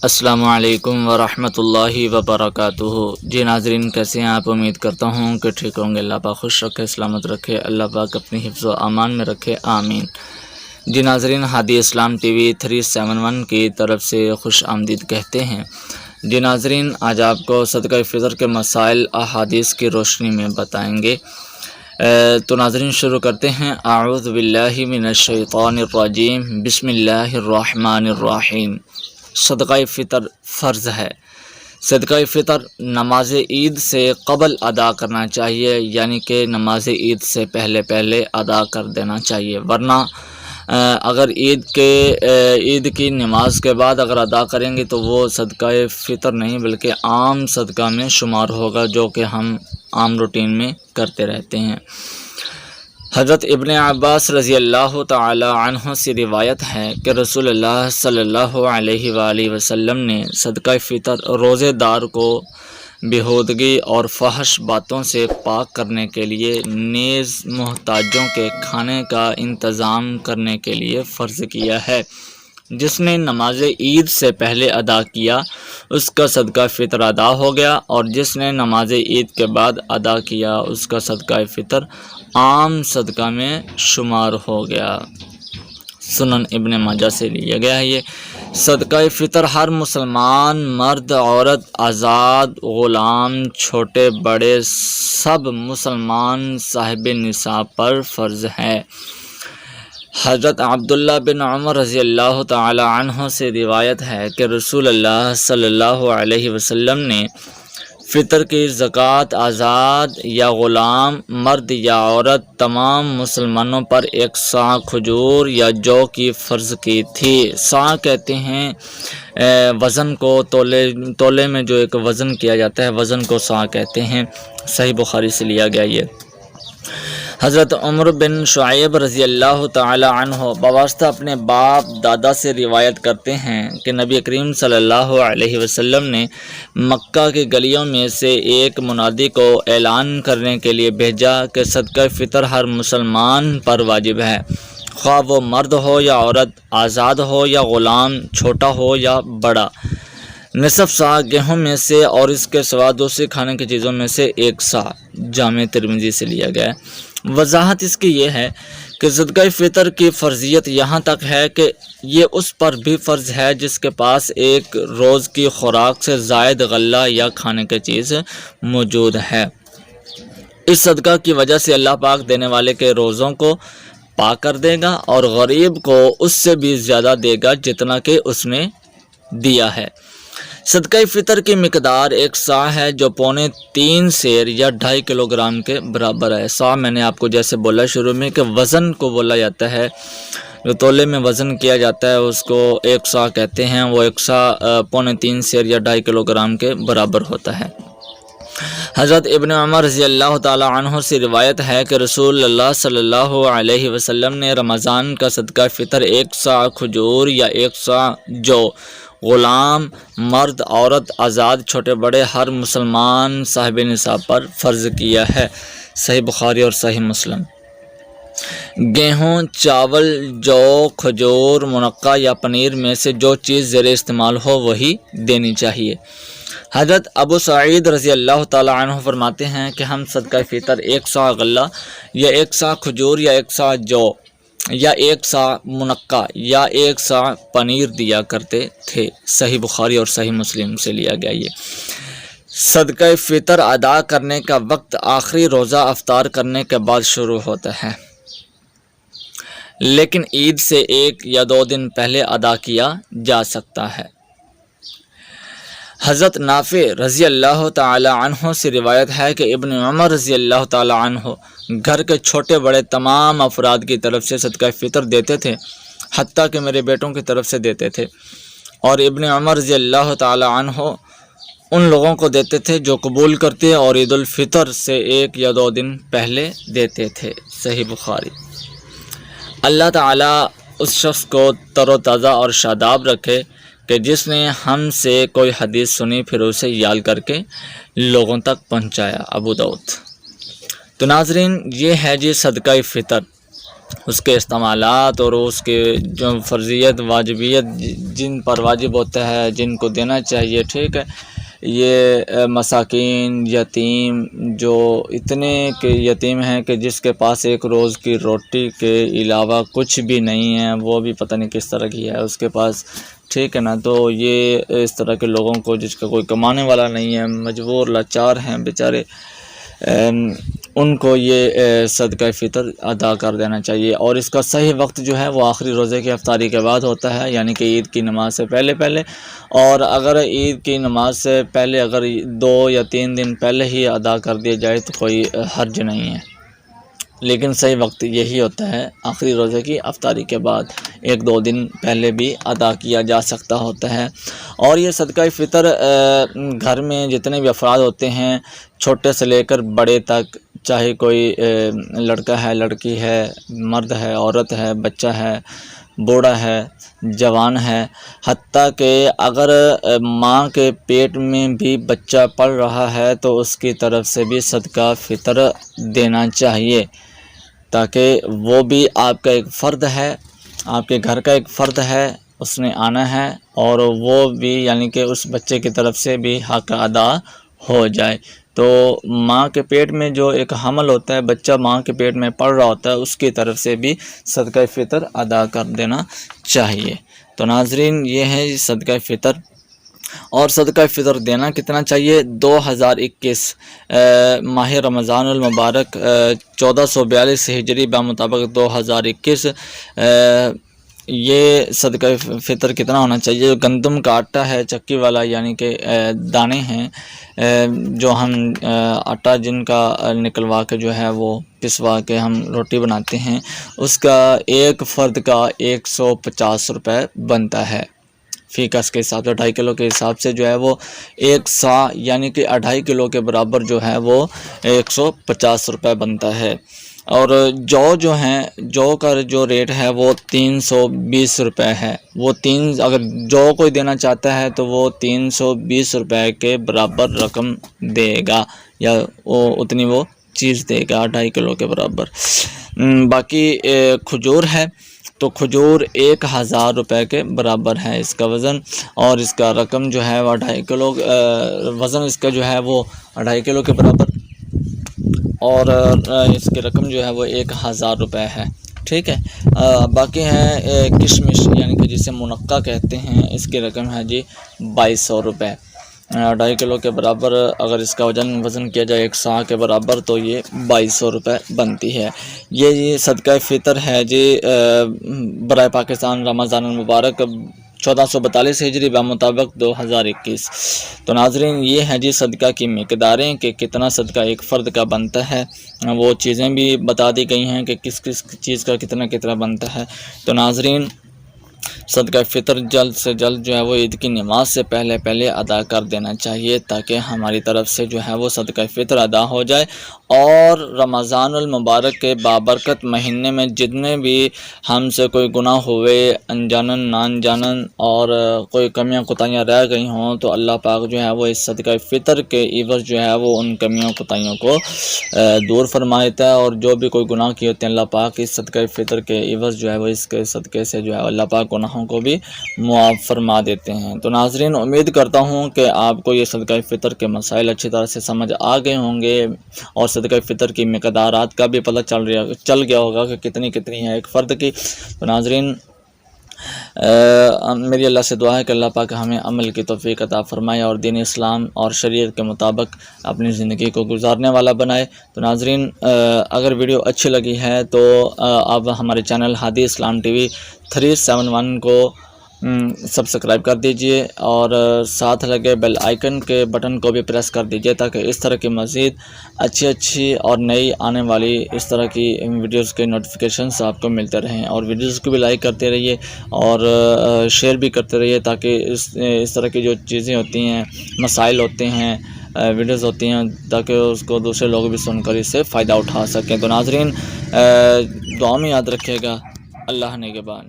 السلام علیکم ورحمۃ اللہ وبرکاتہ۔ جی ناظرین، کیسے ہیں آپ؟ امید کرتا ہوں کہ ٹھیک ہوں گے۔ اللہ پاک خوش رکھے، سلامت رکھے، اللہ پاک اپنی حفظ و امان میں رکھے، آمین۔ جی ناظرین، ہادی اسلام ٹی وی 371 کی طرف سے خوش آمدید کہتے ہیں۔ جی ناظرین، آج آپ کو صدقہ فطر کے مسائل احادیث کی روشنی میں بتائیں گے۔ تو ناظرین شروع کرتے ہیں۔ اعوذ باللہ من الشیطان الرجیم، بسم اللہ الرحمن الرحیم۔ صدقہ فطر فرض ہے۔ صدقہ فطر نماز عید سے قبل ادا کرنا چاہیے، یعنی کہ نماز عید سے پہلے ادا کر دینا چاہیے، ورنہ اگر عید کی نماز کے بعد اگر ادا کریں گے تو وہ صدقہ فطر نہیں بلکہ عام صدقہ میں شمار ہوگا، جو کہ ہم عام روٹین میں کرتے رہتے ہیں۔ حضرت ابن عباس رضی اللہ تعالی عنہ سے روایت ہے کہ رسول اللہ صلی اللہ علیہ وآلہ وسلم نے صدقہ فطر روزے دار کو بیہودگی اور فحش باتوں سے پاک کرنے کے لیے نیز محتاجوں کے کھانے کا انتظام کرنے کے لیے فرض کیا ہے۔ جس نے نماز عید سے پہلے ادا کیا اس کا صدقہ فطر ادا ہو گیا، اور جس نے نماز عید کے بعد ادا کیا اس کا صدقہ فطر عام صدقہ میں شمار ہو گیا۔ سنن ابن ماجہ سے لیا گیا ہے یہ۔ صدقہ فطر ہر مسلمان مرد، عورت، آزاد، غلام، چھوٹے بڑے سب مسلمان صاحب نصاب پر فرض ہے۔ حضرت عبداللہ بن عمر رضی اللہ تعالی عنہ سے روایت ہے کہ رسول اللہ صلی اللہ علیہ وسلم نے فطر کی زکوٰۃ آزاد یا غلام، مرد یا عورت، تمام مسلمانوں پر 1 صاع کھجور یا جو کی فرض کی تھی۔ صاع کہتے ہیں وزن کو، تولے میں جو ایک وزن کیا جاتا ہے وزن کو صاع کہتے ہیں۔ صحیح بخاری سے لیا گیا یہ۔ حضرت عمر بن شعیب رضی اللہ تعالی عنہ بواسطہ اپنے باپ دادا سے روایت کرتے ہیں کہ نبی کریم صلی اللہ علیہ وسلم نے مکہ کی گلیوں میں سے ایک منادی کو اعلان کرنے کے لیے بھیجا کہ صدقہ فطر ہر مسلمان پر واجب ہے، خواہ وہ مرد ہو یا عورت، آزاد ہو یا غلام، چھوٹا ہو یا بڑا۔ نصف صاع گیہوں میں سے اور اس کے سوا دوسری کھانے کی چیزوں میں سے 1 صاع۔ جامع ترمذی سے لیا گیا ہے۔ وضاحت اس کی یہ ہے کہ صدقہ فطر کی فرضیت یہاں تک ہے کہ یہ اس پر بھی فرض ہے جس کے پاس ایک روز کی خوراک سے زائد غلہ یا کھانے کی چیز موجود ہے۔ اس صدقہ کی وجہ سے اللہ پاک دینے والے کے روزوں کو پاک کر دے گا اور غریب کو اس سے بھی زیادہ دے گا جتنا کہ اس نے دیا ہے۔ صدقہ فطر کی مقدار 1 صاع ہے، جو 3.25 سیر یا 2.5 کلوگرام کے برابر ہے۔ صاع میں نے آپ کو جیسے بولا شروع میں کہ وزن کو بولا جاتا ہے، جو تولے میں وزن کیا جاتا ہے اس کو 1 صاع کہتے ہیں۔ وہ 1 صاع 3.25 سیر یا 2.5 کلوگرام کے برابر ہوتا ہے۔ حضرت ابن عمر رضی اللہ تعالی عنہ سے روایت ہے کہ رسول اللہ صلی اللہ علیہ وسلم نے رمضان کا صدقہ فطر 1 صاع کھجور یا 1 صاع جو غلام، مرد، عورت، آزاد، چھوٹے بڑے ہر مسلمان صاحب نصاب پر فرض کیا ہے۔ صحیح بخاری اور صحیح مسلم۔ گیہوں، چاول، جو، کھجور، منقع یا پنیر میں سے جو چیز زیر استعمال ہو وہی دینی چاہیے۔ حضرت ابو سعید رضی اللہ تعالی عنہ فرماتے ہیں کہ ہم صدقہ فطر 1 صاع غلہ یا 1 صاع کھجور یا 1 صاع جو یا 1 صاع منقع یا 1 صاع پنیر دیا کرتے تھے۔ صحیح بخاری اور صحیح مسلم سے لیا گیا یہ۔ صدقہ فطر ادا کرنے کا وقت آخری روزہ افطار کرنے کے بعد شروع ہوتا ہے، لیکن عید سے 1 یا 2 دن پہلے ادا کیا جا سکتا ہے۔ حضرت نافع رضی اللہ تعالی عنہ سے روایت ہے کہ ابن عمر رضی اللہ تعالی عنہ گھر کے چھوٹے بڑے تمام افراد کی طرف سے صدقہ فطر دیتے تھے، حتیٰ کہ میرے بیٹوں کی طرف سے دیتے تھے، اور ابن عمر رضی اللہ تعالی عنہ ان لوگوں کو دیتے تھے جو قبول کرتے اور عید الفطر سے 1 یا 2 دن پہلے دیتے تھے۔ صحیح بخاری۔ اللہ تعالیٰ اس شخص کو تر و تازہ اور شاداب رکھے کہ جس نے ہم سے کوئی حدیث سنی پھر اسے یاد کر کے لوگوں تک پہنچایا۔ ابو داؤد۔ تو ناظرین، یہ ہے جی صدقہ فطر۔ اس کے استعمالات اور اس کے جو فرضیت واجبیت جن پر واجب ہوتا ہے، جن کو دینا چاہیے، ٹھیک ہے، یہ مساکین، یتیم، جو اتنے کہ یتیم ہیں کہ جس کے پاس ایک روز کی روٹی کے علاوہ کچھ بھی نہیں ہے، وہ بھی پتہ نہیں کس طرح کی ہے اس کے پاس، ٹھیک ہے نا، تو یہ اس طرح کے لوگوں کو جس کا کوئی کمانے والا نہیں ہے، مجبور لاچار ہیں بیچارے، ان کو یہ صدقہ فطر ادا کر دینا چاہیے۔ اور اس کا صحیح وقت جو ہے وہ آخری روزے کی افطاری کے بعد ہوتا ہے، یعنی کہ عید کی نماز سے پہلے، اور اگر عید کی نماز سے پہلے اگر 2 یا 3 دن پہلے ہی ادا کر دیا جائے تو کوئی حرج نہیں ہے، لیکن صحیح وقت یہی ہوتا ہے آخری روزے کی افطاری کے بعد، 1-2 دن پہلے بھی ادا کیا جا سکتا ہوتا ہے۔ اور یہ صدقہ فطر گھر میں جتنے بھی افراد ہوتے ہیں، چھوٹے سے لے کر بڑے تک، چاہے کوئی لڑکا ہے، لڑکی ہے، مرد ہے، عورت ہے، بچہ ہے، بوڑھا ہے، جوان ہے، حتیٰ کہ اگر ماں کے پیٹ میں بھی بچہ پل رہا ہے تو اس کی طرف سے بھی صدقہ فطر دینا چاہیے، تاکہ وہ بھی آپ کا ایک فرد ہے، آپ کے گھر کا ایک فرد ہے، اس نے آنا ہے، اور وہ بھی یعنی کہ اس بچے کی طرف سے بھی حق ادا ہو جائے۔ تو ماں کے پیٹ میں جو ایک حمل ہوتا ہے، بچہ ماں کے پیٹ میں پڑ رہا ہوتا ہے، اس کی طرف سے بھی صدقہ فطر ادا کر دینا چاہیے۔ تو ناظرین، یہ ہے صدقہ فطر۔ اور صدقہ فطر دینا کتنا چاہیے؟ 2021 ماہ رمضان المبارک 1442 ہجری بمطابق 2021 یہ صدقہ فطر کتنا ہونا چاہیے؟ جو گندم کا آٹا ہے چکی والا، یعنی کہ دانے ہیں جو ہم آٹا جن کا نکلوا کے جو ہے وہ پسوا کے ہم روٹی بناتے ہیں، اس کا ایک فرد کا 150 روپے بنتا ہے فی کس کے حساب سے، 2.5 کلو کے حساب سے جو ہے وہ 1 سا یعنی کہ 2.5 کلو کے برابر جو ہے وہ 150 روپے بنتا ہے۔ اور جو ہیں، جو کا جو ریٹ ہے وہ 320 روپے ہے، وہ اگر جو کوئی دینا چاہتا ہے تو وہ 320 روپے کے برابر رقم دے گا، یا اتنی وہ چیز دے گا 2.5 کلو کے برابر۔ باقی کھجور ہے تو کھجور 1000 روپے کے برابر ہے اس کا وزن، اور اس کا رقم جو ہے وہ 2.5 کلو، وزن اس کا جو ہے وہ 2.5 کلو کے برابر، اور اس کی رقم جو ہے وہ 1000 روپے ہے، ٹھیک ہے۔ باقی ہے کشمش، یعنی کہ جسے منقع کہتے ہیں، اس کی رقم ہے جی 2200 روپے، 2.5 کلو کے برابر اگر اس کا وزن کیا جائے 1 سا کے برابر تو یہ 2200 روپے بنتی ہے۔ یہ صدقہ فطر ہے جی برائے پاکستان رمضان المبارک 1442 ہجری بمطابق 2021۔ تو ناظرین، یہ ہے جی صدقہ کی مقداریں کہ کتنا صدقہ ایک فرد کا بنتا ہے، وہ چیزیں بھی بتا دی گئی ہیں کہ کس کس چیز کا کتنا بنتا ہے۔ تو ناظرین، صدقہ فطر جلد سے جلد جو ہے وہ عید کی نماز سے پہلے ادا کر دینا چاہیے، تاکہ ہماری طرف سے جو ہے وہ صدقہ فطر ادا ہو جائے، اور رمضان المبارک کے بابرکت مہینے میں جتنے بھی ہم سے کوئی گناہ ہوئے، انجانن نان جانن، اور کوئی کمیاں کوتاہیاں رہ گئی ہوں، تو اللہ پاک جو ہے وہ اس صدقہ فطر کے عوض جو ہے وہ ان کمیوں کوتاہیوں کو دور فرما دیتا ہے، اور جو بھی کوئی گناہ کیے ہوتے ہیں اللہ پاک اس صدقہ فطر کے عوض جو ہے وہ اس کے صدقے سے جو ہے اللہ پاک گناہوں کو بھی معاف فرما دیتے ہیں۔ تو ناظرین، امید کرتا ہوں کہ آپ کو یہ صدقہ فطر کے مسائل اچھی طرح سے سمجھ آ گئے ہوں گے، اور صدقہ فطر کی مقدارات کا بھی پتہ چل گیا ہوگا کہ کتنی ہے ایک فرد کی۔ تو ناظرین، میری اللہ سے دعا ہے کہ اللہ پاک ہمیں عمل کی توفیق عطا فرمائے، اور دین اسلام اور شریعت کے مطابق اپنی زندگی کو گزارنے والا بنائے۔ تو ناظرین، اگر ویڈیو اچھی لگی ہے تو آپ ہمارے چینل ہادی اسلام ٹی وی 371 کو سبسکرائب کر دیجئے، اور ساتھ لگے بیل آئیکن کے بٹن کو بھی پریس کر دیجئے، تاکہ اس طرح کی مزید اچھی اور نئی آنے والی اس طرح کی ویڈیوز کے نوٹیفیکیشنز آپ کو ملتے رہیں، اور ویڈیوز کو بھی لائک کرتے رہیے اور شیئر بھی کرتے رہیے، تاکہ اس طرح کی جو چیزیں ہوتی ہیں، مسائل ہوتے ہیں، ویڈیوز ہوتی ہیں، تاکہ اس کو دوسرے لوگ بھی سن کر اس سے فائدہ اٹھا سکیں۔ تو ناظرین، دعا میں یاد رکھیے گا۔ اللہ نگہبان۔